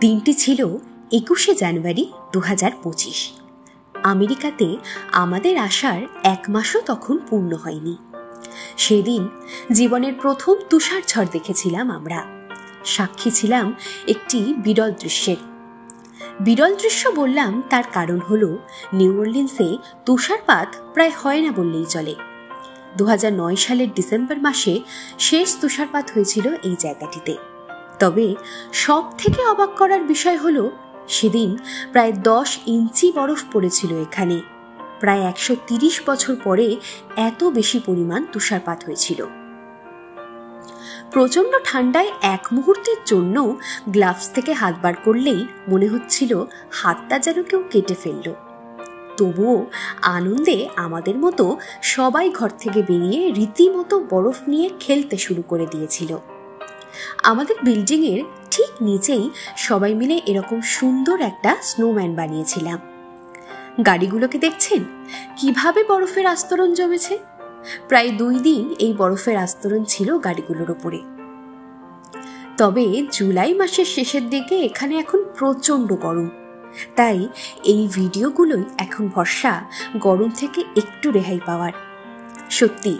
দিনটি ছিল 21শে জানুয়ারি 2025। আমেরিকাতে আমাদের আসার 1 মাসও তখন পূর্ণ হয়নি। সেদিন জীবনের প্রথম তুষার ঝড় দেখেছিলাম আমরা। সাক্ষী ছিলাম একটি বিরল দৃশ্যের। বিরল দৃশ্য বললাম তার কারণ হলো নিউ অরলিন্সে তুষারপাত প্রায় হয় না বললেই চলে। 2009 সালের ডিসেম্বর মাসে শেষ তুষারপাত হয়েছিল এই জায়গাটিতে। তবে সব থেকে অবাক করার বিষয় হলো সেদিন প্রায় 10 ইঞ্চি বরফ পড়েছিল এখানে। প্রায় 130 বছর পরে এত বেশি পরিমাণ তুষারপাত হয়েছিল। প্রচণ্ড ঠান্ডায় এক মুহূর্তের জন্য গ্লাভস থেকে হাত বার করলেই মনে হচ্ছিল হাতটা যেন কেউ কেটে ফেলল। তবুও আনন্দে আমাদের মতো সবাই ঘর থেকে বেরিয়ে রীতিমতো বরফ নিয়ে খেলতে শুরু করে দিয়েছিল। আমাদের বিল্ডিংয়ের ঠিক নিচেই সবাই মিলে এরকম সুন্দর একটা স্নোম্যান বানিয়েছিলাম। গাড়িগুলোকে দেখছেন কিভাবে বরফের আস্তরণ জমেছে। প্রায় 2 দিন এই বরফের আস্তরণ ছিল গাড়িগুলোর উপরে। তবে জুলাই মাসের শেষের দিকে এখানে এখন প্রচণ্ড গরম, তাই এই ভিডিওগুলোই এখন ভরসা গরম থেকে একটু রেহাই পাওয়ার। সত্যি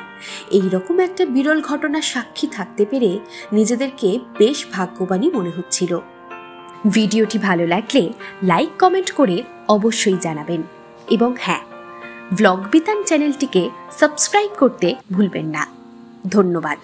এইরকম একটা বিরল ঘটনার সাক্ষী থাকতে পেরে নিজেদেরকে বেশ ভাগ্যবানই মনে হচ্ছিল। ভিডিওটি ভালো লাগলে লাইক কমেন্ট করে অবশ্যই জানাবেন, এবং হ্যাঁ, ব্লগ বিতান চ্যানেলটিকে সাবস্ক্রাইব করতে ভুলবেন না। ধন্যবাদ।